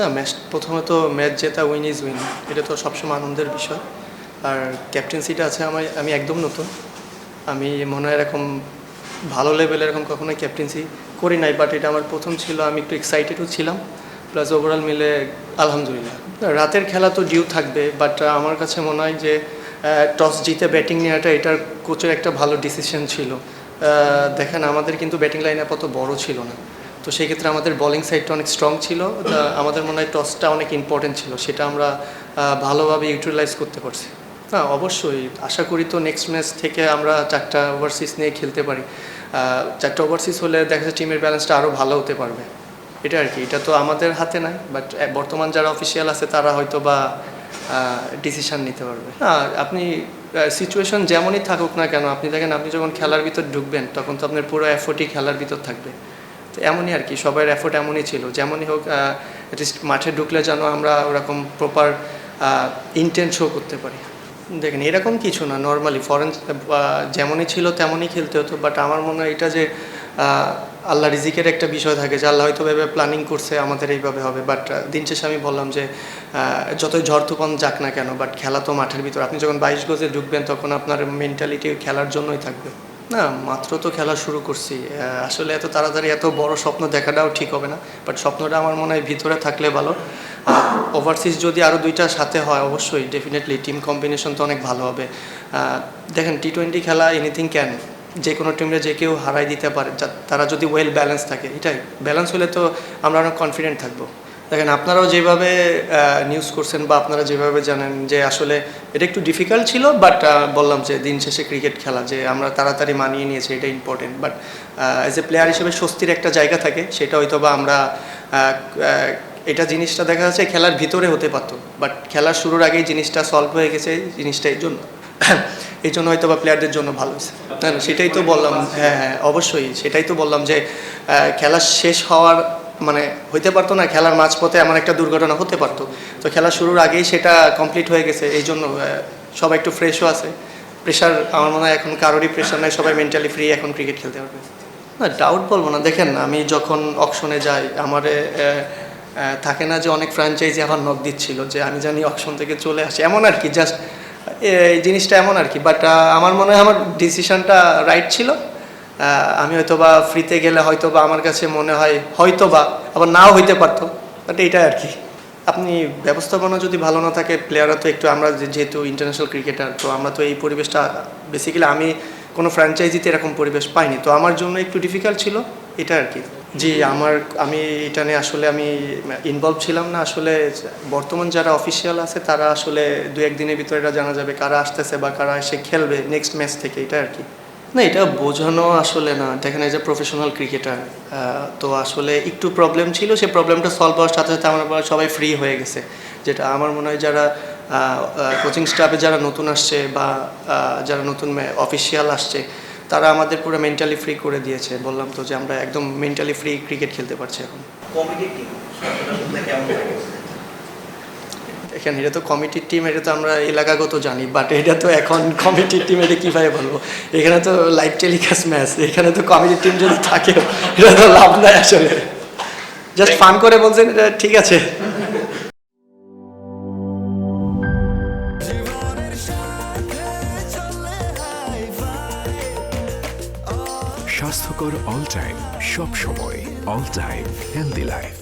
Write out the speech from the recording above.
না, প্রথমে তো ম্যাচ জেতা উইন ইজ উইন, এটা তো সবসময় আনন্দের বিষয়। আর ক্যাপ্টেন্সিটা আছে আমি একদম নতুন, আমি মনে হয় এরকম ভালো লেভেলে এরকম কখনোই ক্যাপ্টেন্সি করি নাই, বাট এটা আমার প্রথম ছিল। আমি একটু এক্সাইটেডও ছিলাম, প্লাস ওভারঅল মিলে আলহামদুলিল্লাহ। রাতের খেলা তো ডিউ থাকবে, বাট আমার কাছে মনে হয় যে টস জিতে ব্যাটিং নেওয়াটা এটার কোচের একটা ভালো ডিসিশন ছিল। দেখেন আমাদের কিন্তু ব্যাটিং লাইন আপাতত বড় ছিল না, তো সেই ক্ষেত্রে আমাদের বোলিং সাইডটা অনেক স্ট্রং ছিল। আমাদের মনে হয় টসটা অনেক ইম্পর্টেন্ট ছিল, সেটা আমরা ভালোভাবে ইউটিলাইজ করতে পারছি। হ্যাঁ, অবশ্যই আশা করি তো নেক্সট ম্যাচ থেকে আমরা 4টা ওভারসিজ নিয়ে খেলতে পারি। 4টা ওভারসিজ হলে দেখা যাচ্ছে টিমের ব্যালেন্সটা আরও ভালো হতে পারবে, এটা আর কি। এটা তো আমাদের হাতে নাই, বাট বর্তমান যারা অফিসিয়াল আছে তারা হয়তো বা ডিসিশান নিতে পারবে। হ্যাঁ, আপনি সিচুয়েশন যেমনই থাকুক না কেন, আপনি দেখেন আপনি যখন খেলার ভিতর ঢুকবেন তখন তো আপনার পুরো এফোর্টই খেলার ভিতর থাকবে। তো এমনই আর কি, সবার এফোর্ট এমনই ছিল, যেমনই হোক অ্যাটলিস্ট মাঠে ঢুকলে যেন আমরা ওরকম প্রপার ইন্টেন্ট শো করতে পারি। দেখেন এরকম কিছু না, নর্মালি ফরেন যেমনই ছিল তেমনই খেলতে হতো, বাট আমার মনে হয় এটা যে আল্লাহ রিজিকের একটা বিষয় থাকে, যে আল্লাহ হয়তো ভেবে প্ল্যানিং করছে আমাদের এইভাবে হবে। বাট দিন শেষে আমি বললাম যে যতই ঝড় তুফান যাক না কেন, বাট খেলা তো মাঠের ভিতর। আপনি যখন 22 গজে ঢুকবেন তখন আপনার মেন্টালিটি খেলার জন্যই থাকবে। না, মাত্র তো খেলা শুরু করছি, আসলে এত তাড়াতাড়ি এত বড় স্বপ্ন দেখাটাও ঠিক হবে না, বাট স্বপ্নটা আমার মনে হয় ভিতরে থাকলে ভালো। ওভারসিজ যদি আরও 2টার সাথে হয় অবশ্যই ডেফিনেটলি টিম কম্বিনেশন তো অনেক ভালো হবে। দেখেন টি20 খেলা এনিথিং ক্যান, যে কোনো টিমরে যে কেউ হারাই দিতে পারে, তারা যদি ওয়েল ব্যালেন্স থাকে। এটাই ব্যালেন্স হলে তো আমরা অনেক কনফিডেন্ট থাকবো। দেখেন আপনারাও যেভাবে নিউজ করছেন বা আপনারা যেভাবে জানেন যে আসলে এটা একটু ডিফিকাল্ট ছিল, বাট বললাম যে দিন শেষে ক্রিকেট খেলা, যে আমরা তাড়াতাড়ি মানিয়ে নিয়েছি এটা important. But as a player হিসেবে স্বস্তির একটা জায়গা থাকে, সেটা হয়তো বা আমরা এটা জিনিসটা দেখা যাচ্ছে খেলার ভিতরে হতে পারতো, বাট খেলার শুরুর আগেই জিনিসটা সলভ হয়ে গেছে, জিনিসটা এই জন্য হয়তো বা প্লেয়ারদের জন্য ভালো হয়েছে। হ্যাঁ, সেটাই তো বললাম। হ্যাঁ, অবশ্যই সেটাই তো বললাম যে খেলা শেষ হওয়ার মানে হইতে পারতো না, খেলার মাঝপথে এমন একটা দুর্ঘটনা হতে পারতো, তো খেলা শুরুর আগেই সেটা কমপ্লিট হয়ে গেছে। এই জন্য সবাই একটু ফ্রেশও আছে, প্রেশার আমার মনে হয় এখন কারোরই প্রেশার নাই, সবাই মেন্টালি ফ্রি এখন ক্রিকেট খেলতে পারবে। না, ডাউট বলবো না। দেখেন আমি যখন অকশনে যাই আমার থাকে না যে অনেক ফ্র্যাঞ্চাইজি আমার নক দিচ্ছিল যে আমি জানি অকশন থেকে চলে আসি, এমন আর কি, জাস্ট এই জিনিসটা এমন আর কি। বাট আমার মনে হয় আমার ডিসিশনটা রাইট ছিল। আমি হয়তো বা ফ্রিতে গেলে হয়তো বা আমার কাছে মনে হয় হয়তো বা আবার নাও হইতে পারতো, বাট এইটাই আর কি। আপনি ব্যবস্থাপনা যদি ভালো না থাকে, প্লেয়াররা তো একটু, আমরা যেহেতু ইন্টারন্যাশনাল ক্রিকেটার, তো আমরা তো এই পরিবেশটা বেসিক্যালি আমি কোনো ফ্র্যাঞ্চাইজিতে এরকম পরিবেশ পাইনি, তো আমার জন্য একটু ডিফিকাল্ট ছিল এটা আর কি। জি, আমি এটা নিয়ে আসলে আমি ইনভলভ ছিলাম না। আসলে বর্তমান যারা অফিসিয়াল আছে তারা আসলে 2-1 দিনের ভিতরে এটা জানা যাবে কারা আসতেছে বা কারা এসে খেলবে নেক্সট ম্যাচ থেকে, এটা আর কি। না, এটা বোঝানো আসলে না। দেখেন এজ এ প্রফেশনাল ক্রিকেটার, তো আসলে একটু প্রবলেম ছিল, সেই প্রবলেমটা সলভ হওয়ার সাথে সাথে আমরা সবাই ফ্রি হয়ে গেছে। যেটা আমার মনে হয় যারা কোচিং স্টাফে যারা নতুন আসছে বা যারা নতুন অফিসিয়াল আসছে, তারা আমাদের পুরো মেন্টালি ফ্রি করে দিয়েছে। বললাম তো যে আমরা একদম মেন্টালি ফ্রি ক্রিকেট খেলতে পারছি এখন। এখানে এটা তো কমিটির টিম, এটা তো আমরা এলাকাগত জানি, বাট এটা তো এখন কমিটির টিম, এটা কীভাবে বলবো? এখানে তো লাইভ টেলিকাস্ট ম্যাচ, এখানে তো কমিটির টিম যদি থাকে এটা তো লাভ নাই আসলে। জাস্ট ফান করে বলছেন, এটা ঠিক আছে। স্বাস্থ্যকর অল টাইম, সব সময় অল টাইম হেলদি লাইফ।